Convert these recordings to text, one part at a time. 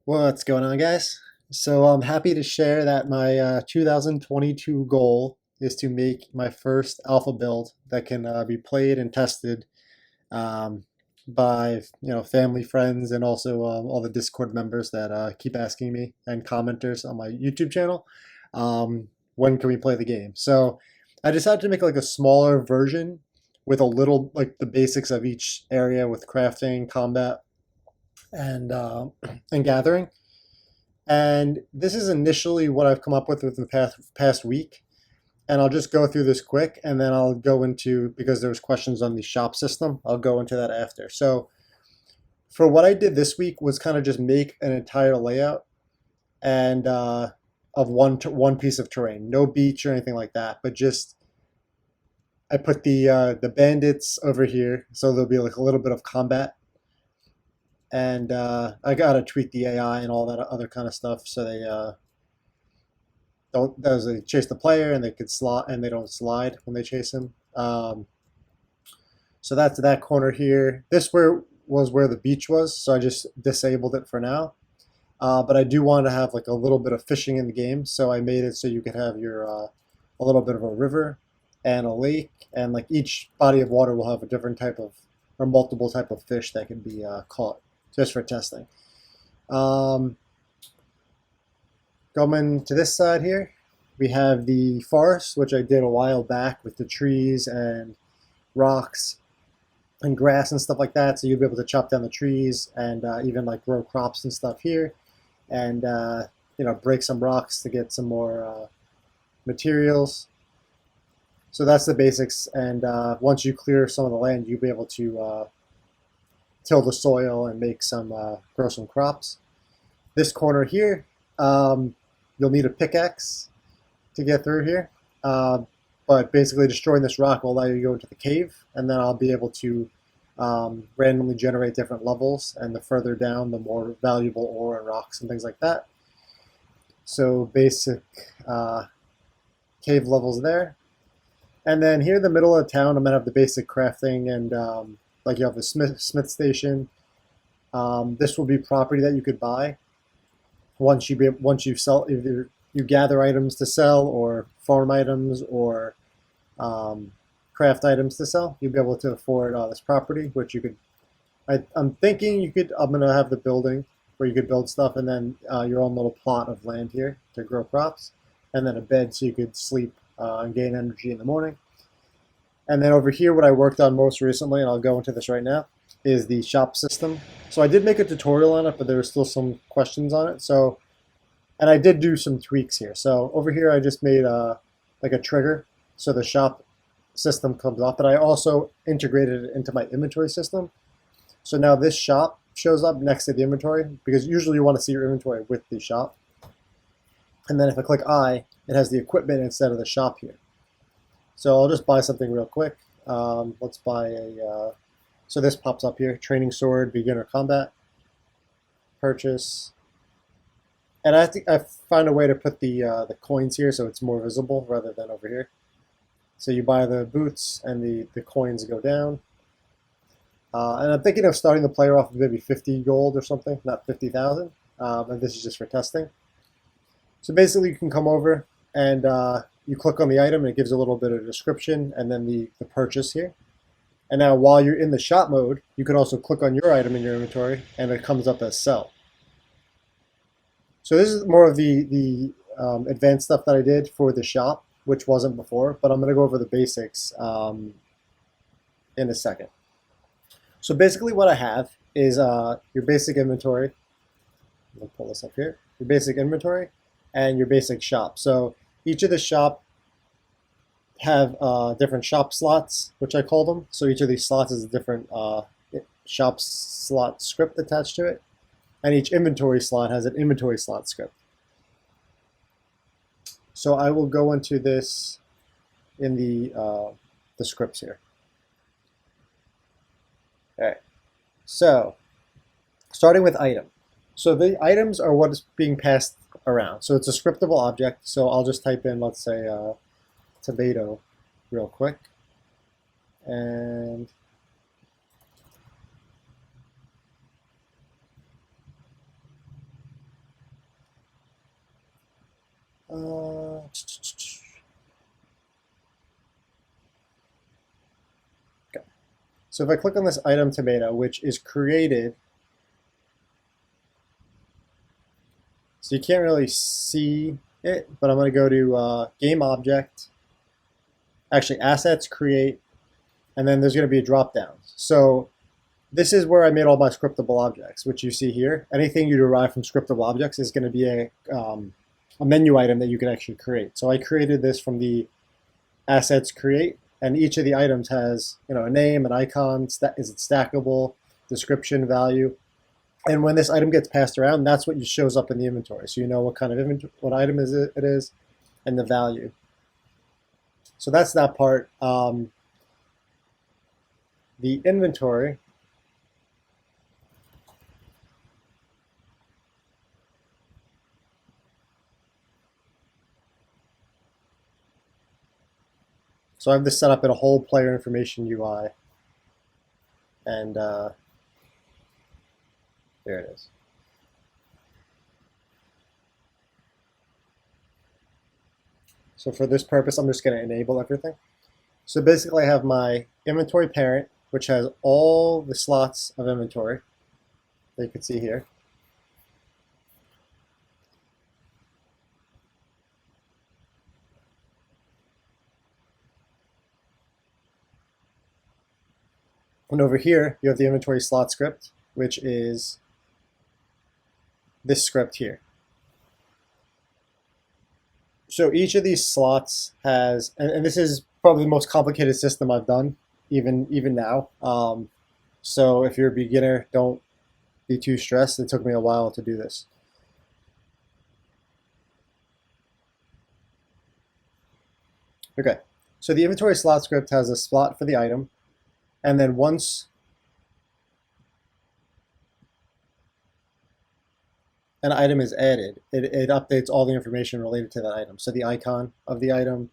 What's going on, guys? So I'm happy to share that my 2022 goal is to make my first alpha build that can be played and tested um, by family, friends, and also all the Discord members that keep asking me and commenters on my YouTube channel. When can we play the game? So I decided to make like a smaller version with a little like the basics of each area with crafting, combat, and and gathering. And this is initially what I've come up with the past week. And I'll just go through this quick, and then I'll go into, because there's questions on the shop system, I'll go into that after. So for what I did this week was kind of just make an entire layout and of one piece of terrain, no beach or anything like that, but just I put the bandits over here, so there'll be like a little bit of combat, and I gotta tweak the AI and all that other kind of stuff so they chase the player and they could slide and they don't slide when they chase him. So that's that corner here. This was where the beach was, so I just disabled it for now. But I do want to have like a little bit of fishing in the game, so I made it so you could have your a little bit of a river and a lake, and like each body of water will have a different type of or multiple type of fish that can be caught just for testing. Um, Going to this side here, we have the forest, which I did a while back with the trees and rocks and grass and stuff like that. So you'll be able to chop down the trees and even like grow crops and stuff here, and break some rocks to get some more materials. So that's the basics. And once you clear some of the land, you'll be able to till the soil and make some grow some crops. This corner here. You'll need a pickaxe to get through here. But basically destroying this rock will allow you to go into the cave, and then I'll be able to randomly generate different levels, and the further down, the more valuable ore and rocks and things like that. So basic cave levels there. And then here in the middle of town, I'm going to have the basic crafting, and like you have the smith station. This will be property that you could buy once you sell, either you gather items to sell or farm items or craft items to sell, you'll be able to afford this property, which you could. I'm thinking you could. I'm gonna have the building where you could build stuff, and then your own little plot of land here to grow crops, and then a bed so you could sleep and gain energy in the morning. And then over here, what I worked on most recently, and I'll go into this right now, is the shop system. So I did make a tutorial on it, but there were still some questions on it. So, and I did do some tweaks here. So over here, I just made like a trigger, so the shop system comes up. But I also integrated it into my inventory system. So now this shop shows up next to the inventory, because usually you want to see your inventory with the shop. And then if I click I, it has the equipment instead of the shop here. So I'll just buy something real quick. Let's buy a, so this pops up here, training sword, beginner combat, purchase. And I think I found a way to put the coins here so it's more visible rather than over here. So you buy the boots and the coins go down. And I'm thinking of starting the player off with maybe 50 gold or something, not 50,000. And this is just for testing. So basically you can come over and you click on the item and it gives a little bit of description and then the purchase here. And now while you're in the shop mode, you can also click on your item in your inventory and it comes up as sell. So this is more of the advanced stuff that I did for the shop, which wasn't before, but I'm going to go over the basics in a second. So basically what I have is your basic inventory. Let me pull this up here. Your basic inventory and your basic shop. So each of the shop have different shop slots, which I call them. So each of these slots is a different shop slot script attached to it. And each inventory slot has an inventory slot script. So I will go into this in the scripts here. Okay. So starting with item. So the items are what is being passed around. So it's a scriptable object. So I'll just type in, let's say, tomato real quick. And Okay. So if I click on this item tomato, which is created, so you can't really see it, but I'm going to go to game object, actually assets, create, and then there's going to be a drop down. So this is where I made all my scriptable objects, which you see here. Anything you derive from scriptable objects is going to be a menu item that you can actually create. So I created this from the assets create, and each of the items has a name, an icon, is it stackable, description, value. And when this item gets passed around, that's what shows up in the inventory. So you know what kind of inventory, what item it is, and the value. So that's that part. The inventory. So I have this set up in a whole player information UI, and there it is. So for this purpose, I'm just going to enable everything. So basically I have my inventory parent, which has all the slots of inventory that you can see here. And over here, you have the inventory slot script, which is this script here. So each of these slots has, and this is probably the most complicated system I've done, even now. So if you're a beginner, don't be too stressed. It took me a while to do this. Okay, so the inventory slot script has a slot for the item, and then once an item is added, it updates all the information related to that item. So the icon of the item,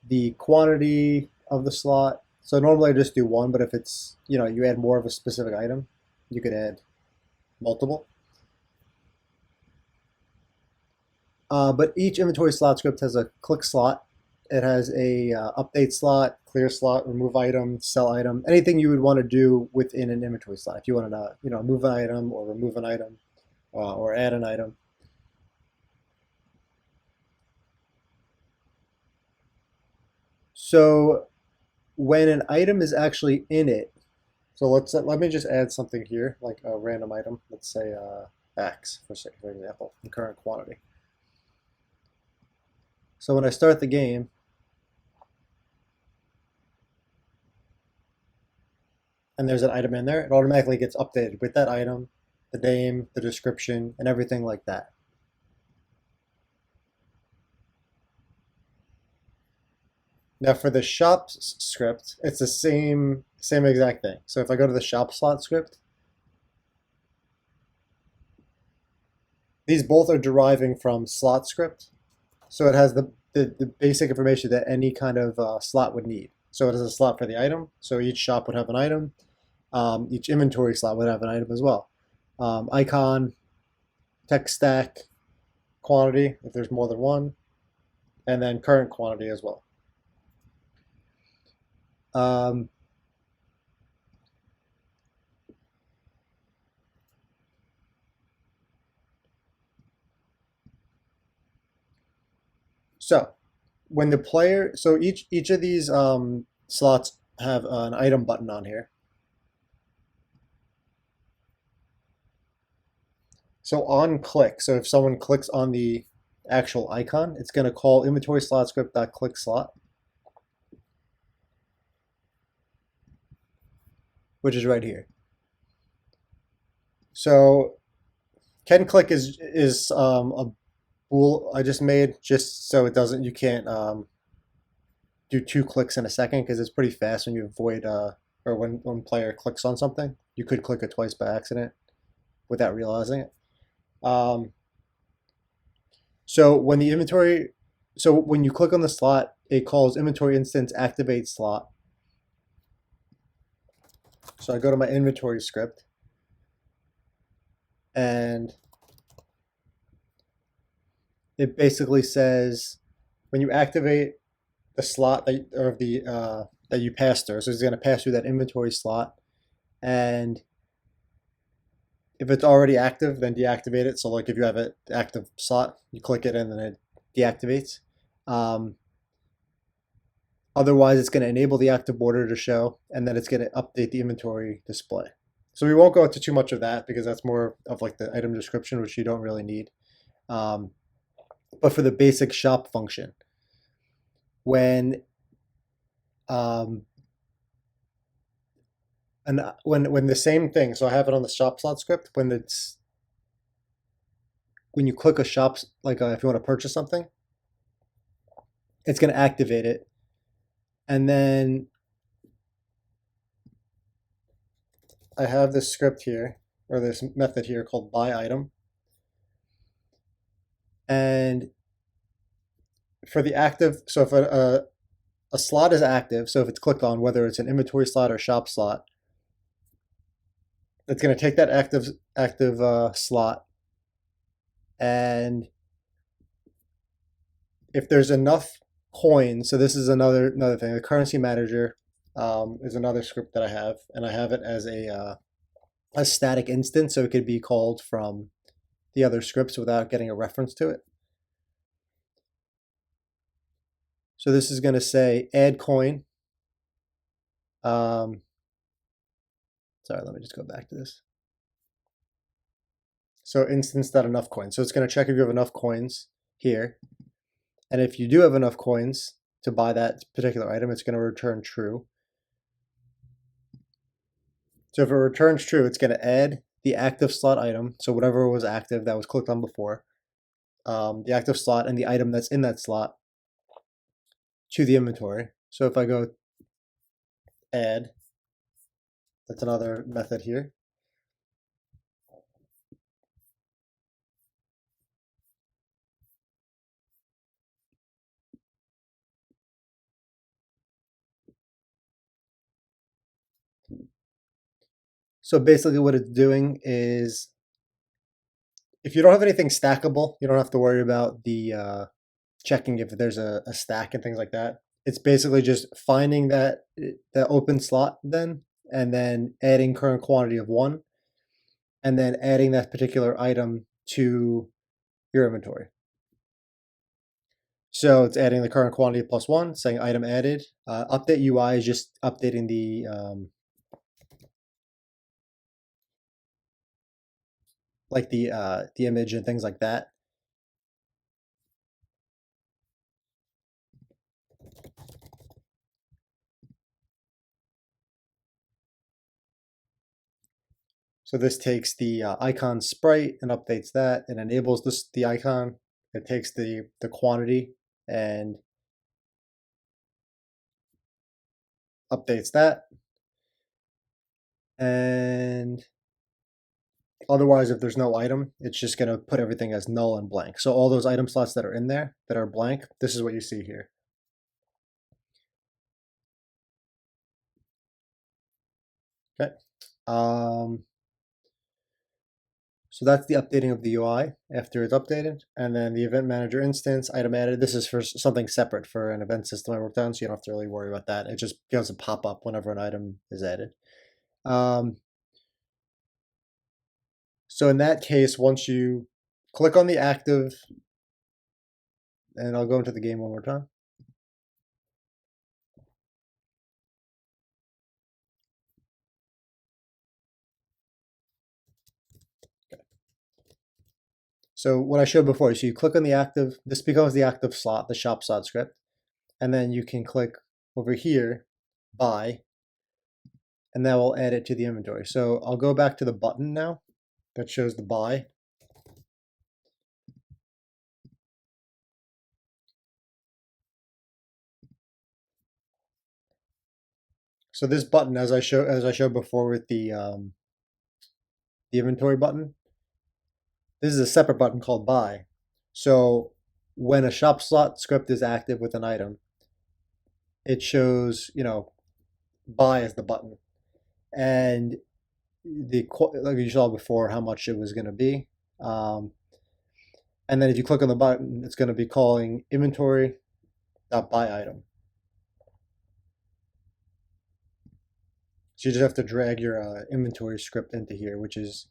the quantity of the slot. So normally I just do one, but if it's, you add more of a specific item, you could add multiple. But each inventory slot script has a click slot. It has a update slot, clear slot, remove item, sell item, anything you would want to do within an inventory slot. If you wanted to, move an item or remove an item or add an item. So when an item is actually in it, so let me just add something here, like a random item. Let's say X for example, the current quantity. So when I start the game, and there's an item in there, it automatically gets updated with that item, the name, the description, and everything like that. Now for the shop script, it's the same exact thing. So if I go to the shop slot script, these both are deriving from slot script. So it has the basic information that any kind of slot would need. So it has a slot for the item. So each shop would have an item. Each inventory slot would have an item as well. Icon, text stack, quantity, if there's more than one, and then current quantity as well. So when the player, so each of these slots have an item button on here. So on click, so if someone clicks on the actual icon, it's going to call inventory slot script.click slot, which is right here. So can click is a bool I just made just so it doesn't, you can't do 2 clicks in a second, because it's pretty fast when you avoid or when player clicks on something. You could click it twice by accident without realizing it. So when the inventory, so when you click on the slot, it calls inventory instance activate slot. So I go to my inventory script, and it basically says when you activate the slot that or the that you pass through. So it's going to pass through that inventory slot, and if it's already active, then deactivate it. So like if you have an active slot, you click it and then it deactivates. Um, Otherwise, it's going to enable the active border to show, and then it's going to update the inventory display. So we won't go into too much of that because that's more of like the item description, which you don't really need. Um, but for the basic shop function, when um, and when the same thing, so I have it on the shop slot script. When you click a shop, like if you want to purchase something, it's going to activate it, and then I have this script here or this method here called buy item, and for the active, so if a slot is active, so if it's clicked on, whether it's an inventory slot or shop slot, it's going to take that active slot, and if there's enough coins, so this is another thing. The currency manager is another script that I have, and I have it as a static instance, so it could be called from the other scripts without getting a reference to it. So this is going to say add coin. Sorry, let me just go back to this. So instance.enough coins. So it's going to check if you have enough coins here. And if you do have enough coins to buy that particular item, it's going to return true. So if it returns true, it's going to add the active slot item. So whatever was active that was clicked on before, the active slot and the item that's in that slot to the inventory. So if I go add, that's another method here. So basically what it's doing is if you don't have anything stackable, you don't have to worry about the checking if there's a stack and things like that. It's basically just finding that the open slot then, and then adding current quantity of 1, and then adding that particular item to your inventory. So it's adding the current quantity plus 1, saying item added. Update UI is just updating the image and things like that. So this takes the icon sprite and updates that and enables the icon. It takes the quantity and updates that. And otherwise, if there's no item, it's just going to put everything as null and blank. So all those item slots that are in there that are blank, this is what you see here. Okay. So that's the updating of the UI after it's updated. And then the event manager instance, item added. This is for something separate for an event system I worked on, so you don't have to really worry about that. It just goes to pop up whenever an item is added. So in that case, once you click on the active, and I'll go into the game one more time. So what I showed before, so you click on the active, this becomes the active slot, the shop slot script, and then you can click over here, buy, and that will add it to the inventory. So I'll go back to the button now that shows the buy. So this button, as I showed before with the inventory button, this is a separate button called buy. So when a shop slot script is active with an item, it shows, buy as the button. And like you saw before, how much it was going to be. And then if you click on the button, it's going to be calling inventory.buyItem. So you just have to drag your inventory script into here, which is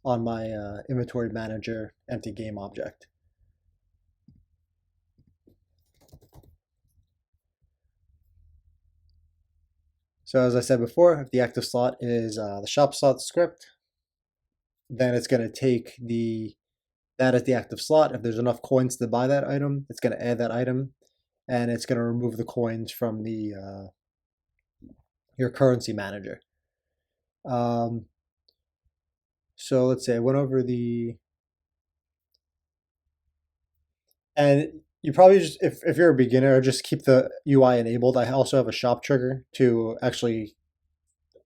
on my inventory manager empty game object. So as I said before, if the active slot is the shop slot script, then it's going to take that as the active slot. If there's enough coins to buy that item, it's going to add that item, and it's going to remove the coins from your currency manager. So let's say I went over and you probably just, if you're a beginner, just keep the UI enabled. I also have a shop trigger to actually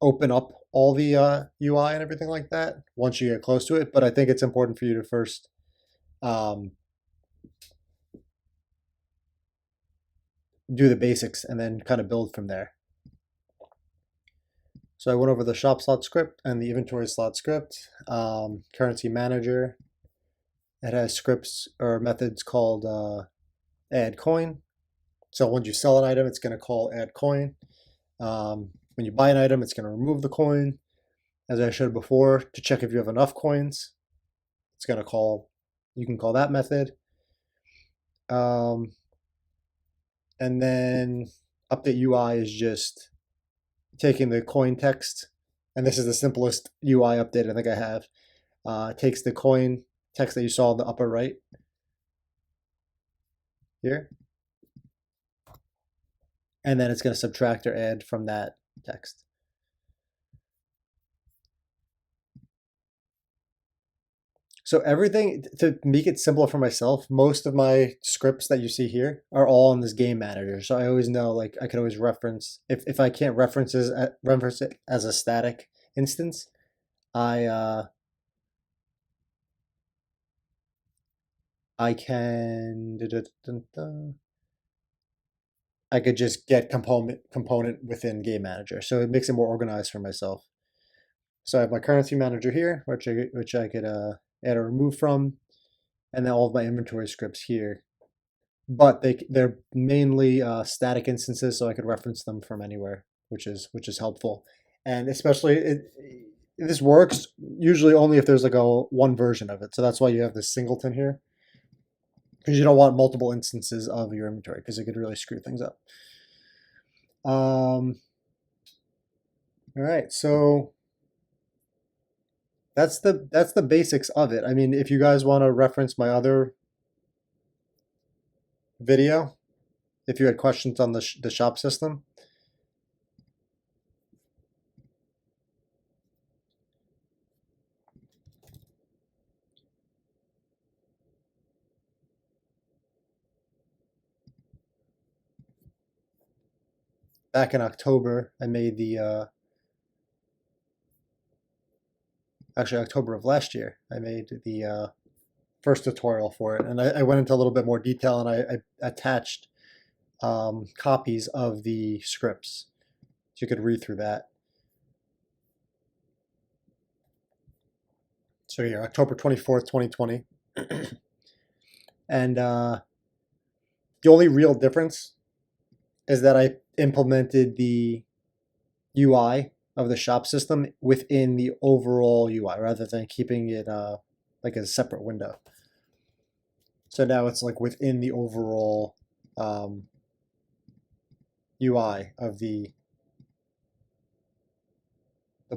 open up all the UI and everything like that once you get close to it. But I think it's important for you to first do the basics and then kind of build from there. So I went over the shop slot script and the inventory slot script. Currency manager, it has scripts or methods called add coin. So once you sell an item, it's going to call add coin. When you buy an item, it's going to remove the coin. As I showed before, to check if you have enough coins, it's going to call, you can call that method. And then update UI is just taking the coin text, and this is the simplest UI update I think I have. Takes the coin text that you saw in the upper right here, and then it's going to subtract or add from that text. So everything, to make it simpler for myself, most of my scripts that you see here are all in this game manager. So I always know, like, I could always reference, if I can't reference it as a static instance, I can, I could just get component within game manager. So it makes it more organized for myself. So I have my currency manager here, which I could add or remove from, and then all of my inventory scripts here. But they're mainly static instances, so I could reference them from anywhere, which is helpful. And especially this works usually only if there's like one version of it. So that's why you have this singleton here, because you don't want multiple instances of your inventory because it could really screw things up. All right, so that's the basics of it. I mean, if you guys want to reference my other video, if you had questions on the shop system, back in October, I made the actually October of last year, I made the first tutorial for it, and I went into a little bit more detail, and I attached copies of the scripts, so you could read through that. So here, October 24th, 2020. And the only real difference is that I implemented the UI of the shop system within the overall UI rather than keeping it like a separate window. So now it's like within the overall UI of the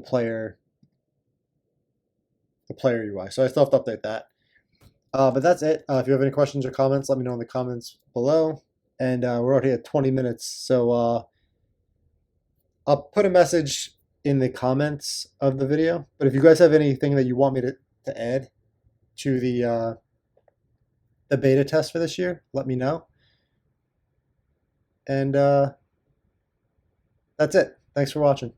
player UI. So I still have to update that. But that's it. If you have any questions or comments, let me know in the comments below. And we're already at 20 minutes, so I'll put a message in the comments of the video. But if you guys have anything that you want me to add to the beta test for this year, let me know. And that's it. Thanks for watching.